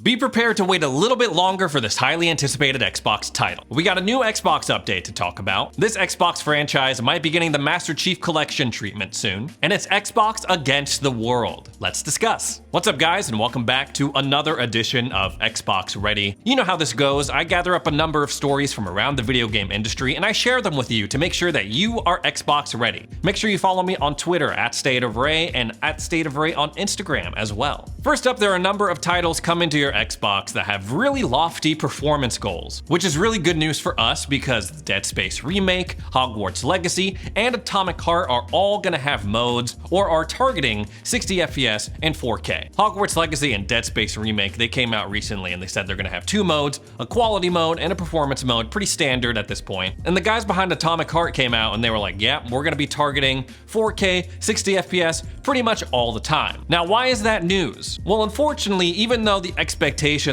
Be prepared to wait a little bit longer for this highly anticipated Xbox title. We got a new Xbox update to talk about. This Xbox franchise might be getting the Master Chief Collection treatment soon, and it's Xbox against the world. Let's discuss. What's up, guys, and welcome back to another edition of Xbox Ready. You know how this goes. I gather up a number of stories from around the video game industry, and I share them with you to make sure that you are Xbox ready. Make sure you follow me on Twitter @StateOfRay and @StateOfRay on Instagram as well. First up, there are a number of titles coming to your Xbox that have really lofty performance goals, which is really good news for us because the Dead Space remake, Hogwarts Legacy, and Atomic Heart are all gonna have modes or are targeting 60 FPS and 4K. Hogwarts Legacy and Dead Space remake, they came out recently and they said they're gonna have two modes, a quality mode and a performance mode, pretty standard at this point. And the guys behind Atomic Heart came out and they were like, yeah, we're gonna be targeting 4K, 60 FPS pretty much all the time. Now, why is that news? Well, unfortunately, even though the expectation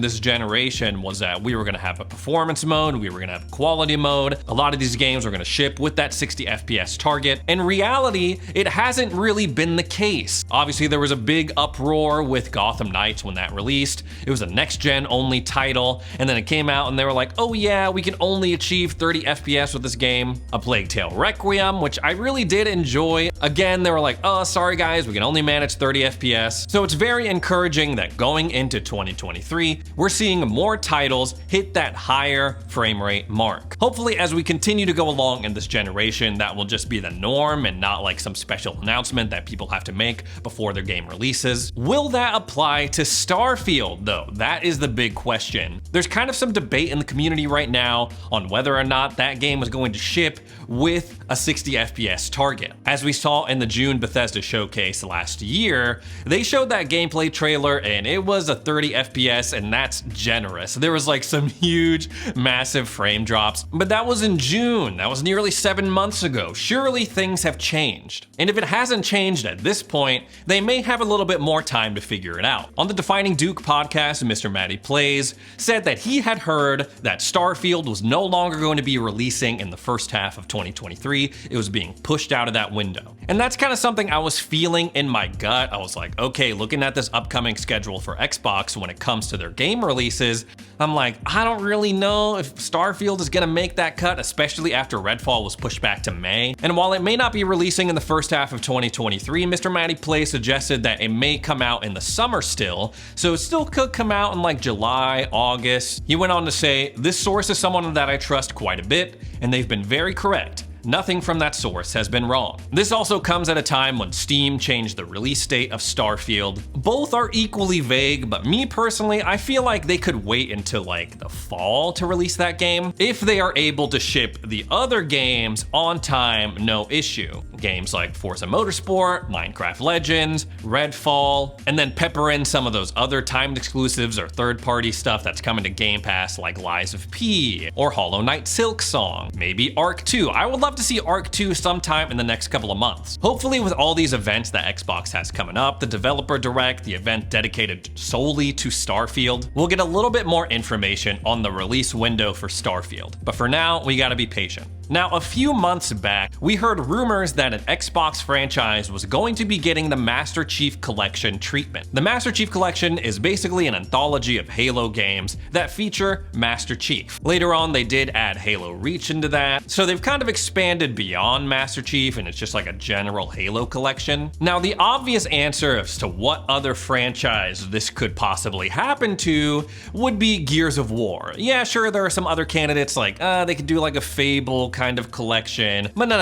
this generation was that we were gonna have a performance mode, we were gonna have a quality mode, a lot of these games were gonna ship with that 60 FPS target. In reality, it hasn't really been the case. Obviously, there was a big uproar with Gotham Knights when that released. It was a next-gen only title, and then it came out and they were like, oh yeah, we can only achieve 30 FPS with this game. A Plague Tale Requiem, which I really did enjoy. Again, they were like, oh, sorry guys, we can only manage 30 FPS. So it's very encouraging that going into 2023, we're seeing more titles hit that higher frame rate mark. Hopefully, as we continue to go along in this generation, that will just be the norm and not like some special announcement that people have to make before their game releases. Will that apply to Starfield though? That is the big question. There's kind of some debate in the community right now on whether or not that game was going to ship with a 60 FPS target. As we saw in the June Bethesda showcase last year, they showed that gameplay trailer and it was a 30 FPS, and that's generous. There was like some huge, massive frame drops, but that was in June. That was nearly 7 months ago. Surely things have changed. And if it hasn't changed at this point, they may have a little bit more time to figure it out. On the Defining Duke podcast, Mr. Matty Plays said that he had heard that Starfield was no longer going to be releasing in the first half of 2023. It was being pushed out of that window. And that's kind of something I was feeling in my gut. I was like, okay, looking at this upcoming schedule for Xbox when it comes to their game releases, I'm like, I don't really know if Starfield is gonna make that cut, especially after Redfall was pushed back to May. And while it may not be releasing in the first half of 2023, Mr. Matty Play suggested that it may come out in the summer still, so it still could come out in like July, August. He went on to say, this source is someone that I trust quite a bit, and they've been very correct. Nothing from that source has been wrong. This also comes at a time when Steam changed the release date of Starfield. Both are equally vague, but me personally, I feel like they could wait until like the fall to release that game. If they are able to ship the other games on time, no issue. Games like Forza Motorsport, Minecraft Legends, Redfall, and then pepper in some of those other timed exclusives or third-party stuff that's coming to Game Pass like Lies of P or Hollow Knight Silksong, maybe Ark 2. I would love to see Ark 2 sometime in the next couple of months. Hopefully, with all these events that Xbox has coming up, the Developer Direct, the event dedicated solely to Starfield, we'll get a little bit more information on the release window for Starfield. But for now, we gotta be patient. Now, a few months back, we heard rumors that an Xbox franchise was going to be getting the Master Chief Collection treatment. The Master Chief Collection is basically an anthology of Halo games that feature Master Chief. Later on, they did add Halo Reach into that, so they've kind of expanded beyond Master Chief and it's just like a general Halo collection. Now, the obvious answer as to what other franchise this could possibly happen to would be Gears of War. Yeah, sure, there are some other candidates like, they could do like a Fable kind of collection, but no.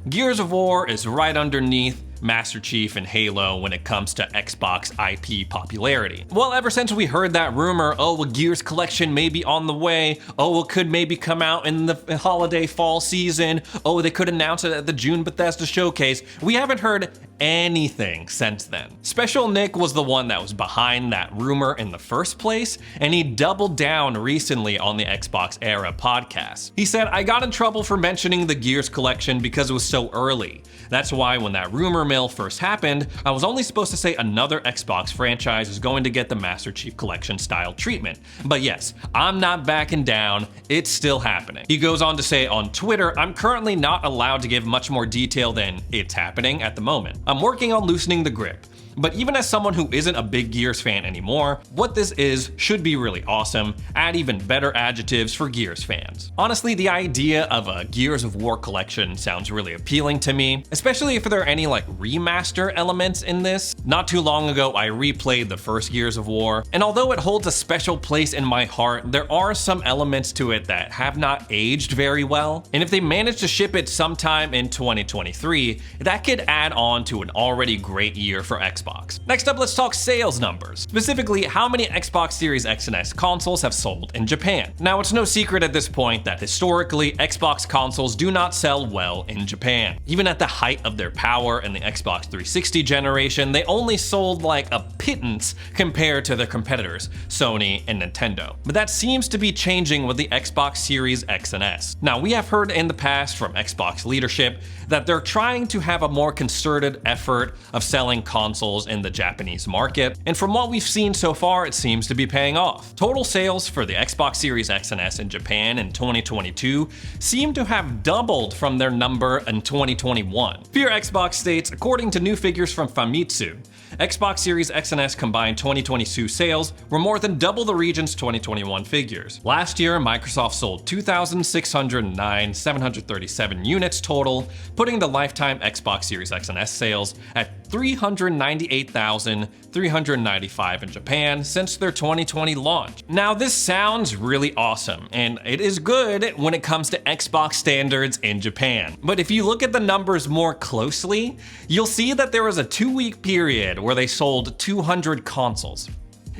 Gears of War is right underneath Master Chief and Halo when it comes to Xbox IP popularity. Well, ever since we heard that rumor, oh, a Gears collection may be on the way, oh, it could maybe come out in the holiday fall season, oh, they could announce it at the June Bethesda showcase, we haven't heard anything since then. Shpeshal Nick was the one that was behind that rumor in the first place, and he doubled down recently on the Xbox Era podcast. He said, I got in trouble for mentioning the Gears collection because it was so early. That's why when that rumor mill first happened, I was only supposed to say another Xbox franchise is going to get the Master Chief Collection style treatment. But yes, I'm not backing down, it's still happening. He goes on to say on Twitter, I'm currently not allowed to give much more detail than it's happening at the moment. I'm working on loosening the grip. but even as someone who isn't a big Gears fan anymore, what this is should be really awesome, add even better adjectives for Gears fans. Honestly, the idea of a Gears of War collection sounds really appealing to me, especially if there are any like remaster elements in this. Not too long ago, I replayed the first Gears of War, and although it holds a special place in my heart, there are some elements to it that have not aged very well, and if they manage to ship it sometime in 2023, that could add on to an already great year for Xbox. Next up, let's talk sales numbers. Specifically, how many Xbox Series X and S consoles have sold in Japan. Now, it's no secret at this point that historically, Xbox consoles do not sell well in Japan. Even at the height of their power in the Xbox 360 generation, they only sold like a pittance compared to their competitors, Sony and Nintendo. But that seems to be changing with the Xbox Series X and S. Now, we have heard in the past from Xbox leadership that they're trying to have a more concerted effort of selling consoles in the Japanese market, and from what we've seen so far, it seems to be paying off. Total sales for the Xbox Series X and S in Japan in 2022 seem to have doubled from their number in 2021. Fear Xbox states, according to new figures from Famitsu, Xbox Series X and S combined 2022 sales were more than double the region's 2021 figures. Last year, Microsoft sold 2,609,737 units total, putting the lifetime Xbox Series X and S sales at 398,395 in Japan since their 2020 launch. Now, this sounds really awesome, and it is good when it comes to Xbox standards in Japan. But if you look at the numbers more closely, you'll see that there was a 2-week period where they sold 200 consoles.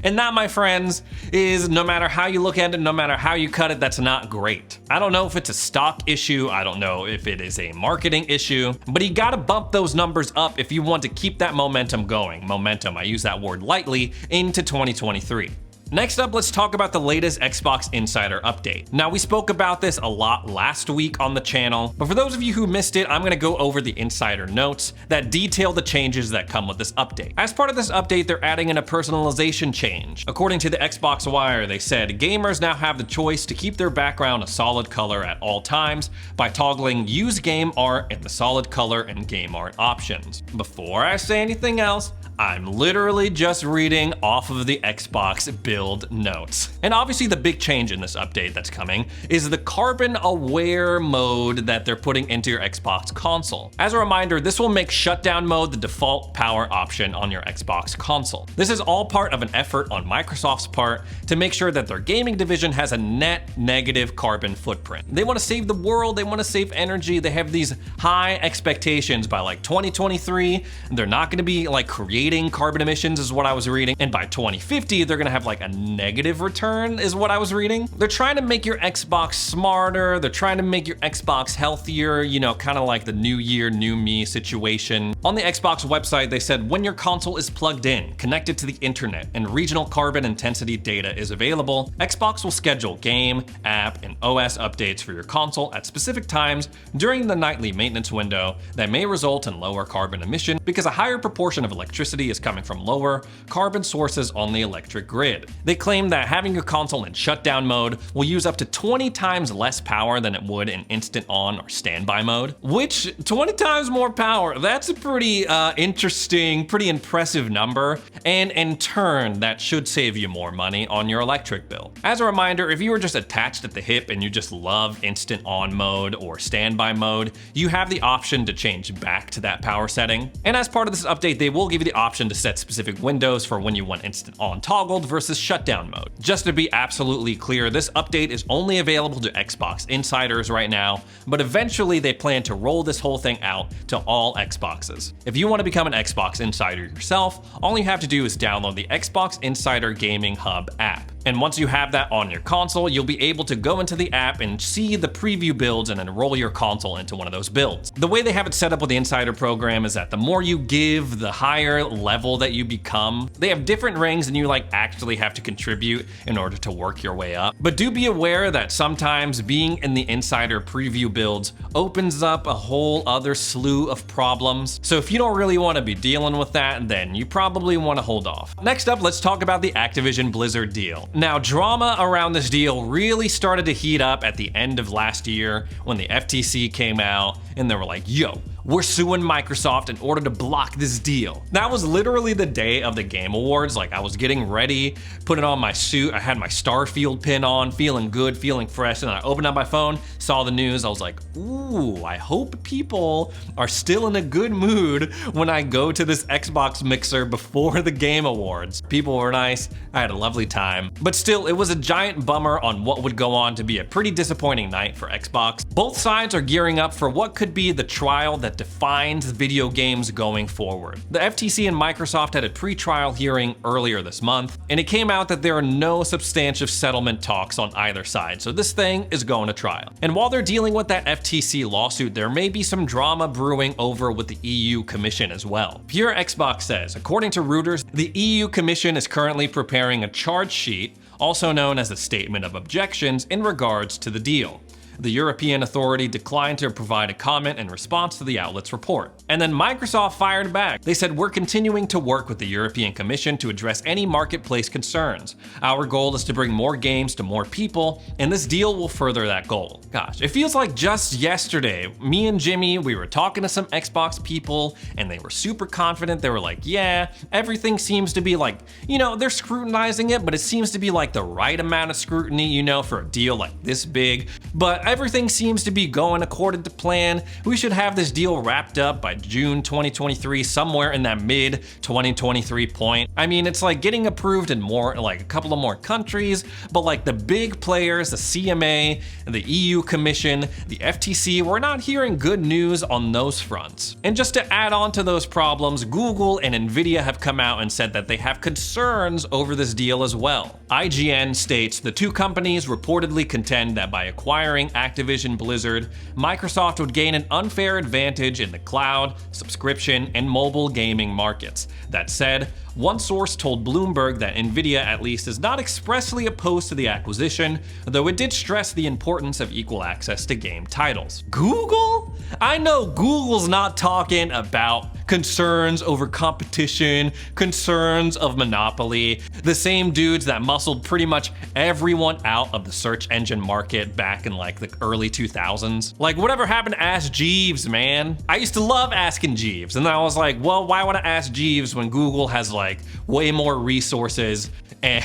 And that, my friends, is no matter how you look at it, no matter how you cut it, that's not great. I don't know if it's a stock issue, I don't know if it is a marketing issue, but you gotta bump those numbers up if you want to keep that momentum going. Momentum, I use that word lightly, into 2023. Next up, let's talk about the latest Xbox Insider update. Now, we spoke about this a lot last week on the channel, but for those of you who missed it, I'm gonna go over the insider notes that detail the changes that come with this update. As part of this update, they're adding in a personalization change. According to the Xbox Wire, they said gamers now have the choice to keep their background a solid color at all times by toggling Use Game Art in the solid color and game art options. Before I say anything else, I'm literally just reading off of the Xbox build notes. And obviously the big change in this update that's coming is the carbon aware mode that they're putting into your Xbox console. As a reminder, this will make shutdown mode the default power option on your Xbox console. This is all part of an effort on Microsoft's part to make sure that their gaming division has a net negative carbon footprint. They want to save the world, they want to save energy, they have these high expectations by like 2023, they're not going to be like creating carbon emissions is what I was reading, and by 2050 they're gonna have like a negative return is what I was reading. They're trying to make your Xbox smarter, they're trying to make your Xbox healthier, you know, kind of like the new year, new me situation. On the Xbox website, they said when your console is plugged in, connected to the internet, and regional carbon intensity data is available, Xbox will schedule game, app, and OS updates for your console at specific times during the nightly maintenance window that may result in lower carbon emission because a higher proportion of electricity is coming from lower carbon sources on the electric grid. They claim that having your console in shutdown mode will use up to 20 times less power than it would in instant on or standby mode, which 20 times more power, that's a pretty interesting, pretty impressive number. And in turn, that should save you more money on your electric bill. As a reminder, if you were just attached at the hip and you just love instant on mode or standby mode, you have the option to change back to that power setting. And as part of this update, they will give you the option to set specific windows for when you want instant on toggled versus shutdown mode. Just to be absolutely clear, this update is only available to Xbox insiders right now, but eventually they plan to roll this whole thing out to all Xboxes. If you want to become an Xbox insider yourself, all you have to do is download the Xbox Insider Gaming Hub app. And once you have that on your console, you'll be able to go into the app and see the preview builds and then roll your console into one of those builds. The way they have it set up with the Insider program is that the more you give, the higher level that you become. They have different rings and you like actually have to contribute in order to work your way up. But do be aware that sometimes being in the Insider preview builds opens up a whole other slew of problems. So if you don't really want to be dealing with that, then you probably want to hold off. Next up, let's talk about the Activision Blizzard deal. Now, drama around this deal really started to heat up at the end of last year when the FTC came out and they were like, yo, "We're suing Microsoft in order to block this deal." That was literally the day of the Game Awards. Like, I was getting ready, putting on my suit, I had my Starfield pin on, feeling good, feeling fresh, and I opened up my phone, saw the news, I was like, ooh, I hope people are still in a good mood when I go to this Xbox mixer before the Game Awards. People were nice, I had a lovely time. But still, it was a giant bummer on what would go on to be a pretty disappointing night for Xbox. Both sides are gearing up for what could be the trial that defines video games going forward. The FTC and Microsoft had a pre-trial hearing earlier this month, and it came out that there are no substantive settlement talks on either side, so this thing is going to trial. And while they're dealing with that FTC lawsuit, there may be some drama brewing over with the EU Commission as well. Pure Xbox says, according to Reuters, the EU Commission is currently preparing a charge sheet, also known as a statement of objections, in regards to the deal. The European authority declined to provide a comment in response to the outlet's report. And then Microsoft fired back. They said, "We're continuing to work with the European Commission to address any marketplace concerns. Our goal is to bring more games to more people, and this deal will further that goal." Gosh, it feels like just yesterday, me and Jimmy, we were talking to some Xbox people, and they were super confident. They were like, yeah, everything seems to be like, they're scrutinizing it, but it seems to be like the right amount of scrutiny, for a deal like this big. But everything seems to be going according to plan. We should have this deal wrapped up by June 2023, somewhere in that mid 2023 point. I mean, it's like getting approved in a couple of more countries, but like the big players, the CMA, the EU Commission, the FTC, we're not hearing good news on those fronts. And just to add on to those problems, Google and Nvidia have come out and said that they have concerns over this deal as well. IGN states the two companies reportedly contend that by acquiring Activision Blizzard, Microsoft would gain an unfair advantage in the cloud, subscription, and mobile gaming markets. That said, one source told Bloomberg that Nvidia at least is not expressly opposed to the acquisition, though it did stress the importance of equal access to game titles. Google? I know Google's not talking about concerns over competition, concerns of monopoly, the same dudes that muscled pretty much everyone out of the search engine market back in like the early 2000s. Like, whatever happened to Ask Jeeves, man? I used to love asking Jeeves, and then I was like, well, why would I ask Jeeves when Google has like way more resources and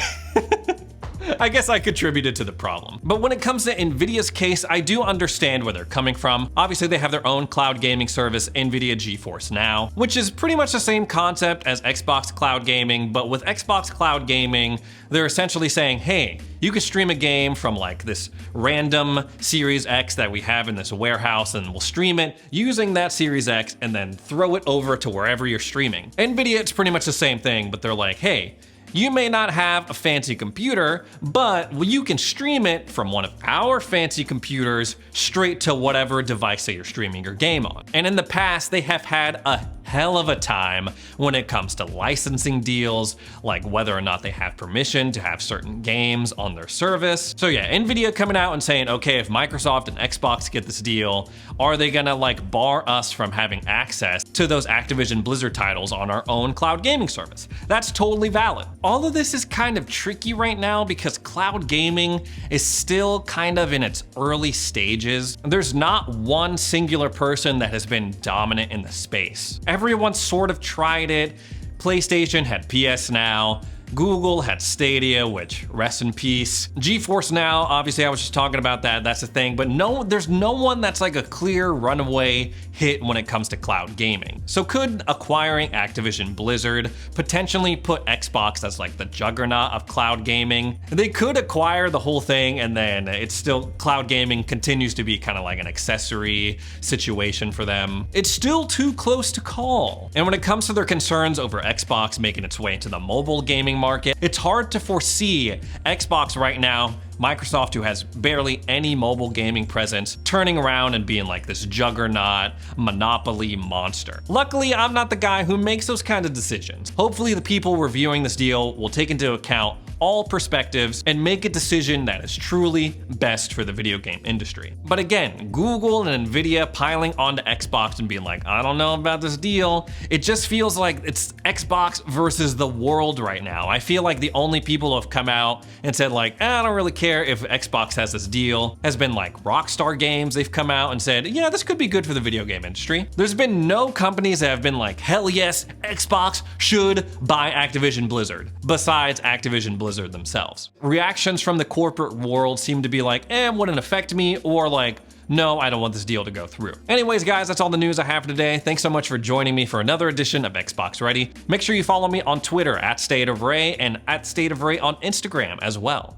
I guess I contributed to the problem. But when it comes to Nvidia's case, I do understand where they're coming from. Obviously, they have their own cloud gaming service, Nvidia GeForce Now, which is pretty much the same concept as Xbox Cloud Gaming, but with Xbox Cloud Gaming, they're essentially saying, hey, you can stream a game from like this random Series X that we have in this warehouse, and we'll stream it using that Series X and then throw it over to wherever you're streaming. Nvidia, it's pretty much the same thing, but they're like, hey, you may not have a fancy computer, but you can stream it from one of our fancy computers straight to whatever device that you're streaming your game on. And in the past, they have had a hell of a time when it comes to licensing deals, like whether or not they have permission to have certain games on their service. So yeah, Nvidia coming out and saying, okay, if Microsoft and Xbox get this deal, are they gonna like bar us from having access to those Activision Blizzard titles on our own cloud gaming service? That's totally valid. All of this is kind of tricky right now because cloud gaming is still kind of in its early stages. There's not one singular person that has been dominant in the space. Everyone sort of tried it. PlayStation had PS Now. Google had Stadia, which rest in peace. GeForce Now, obviously I was just talking about that, that's the thing, but there's no one that's like a clear runaway hit when it comes to cloud gaming. So could acquiring Activision Blizzard potentially put Xbox as like the juggernaut of cloud gaming? They could acquire the whole thing and then it's still, cloud gaming continues to be kind of like an accessory situation for them. It's still too close to call. And when it comes to their concerns over Xbox making its way into the mobile gaming market, it's hard to foresee Xbox right now, Microsoft, who has barely any mobile gaming presence, turning around and being like this juggernaut, monopoly monster. Luckily, I'm not the guy who makes those kind of decisions. Hopefully the people reviewing this deal will take into account all perspectives and make a decision that is truly best for the video game industry. But again, Google and Nvidia piling onto Xbox and being like, I don't know about this deal, it just feels like it's Xbox versus the world right now. I feel like the only people who have come out and said like, I don't really care if Xbox has this deal has been like Rockstar Games. They've come out and said, yeah, this could be good for the video game industry. There's been no companies that have been like, hell yes, Xbox should buy Activision Blizzard, besides Activision Blizzard themselves. Reactions from the corporate world seem to be like, wouldn't affect me, or like, no, I don't want this deal to go through. Anyways, guys, that's all the news I have for today. Thanks so much for joining me for another edition of Xbox Ready. Make sure you follow me on Twitter @StateOfRay and @StateOfRay on Instagram as well.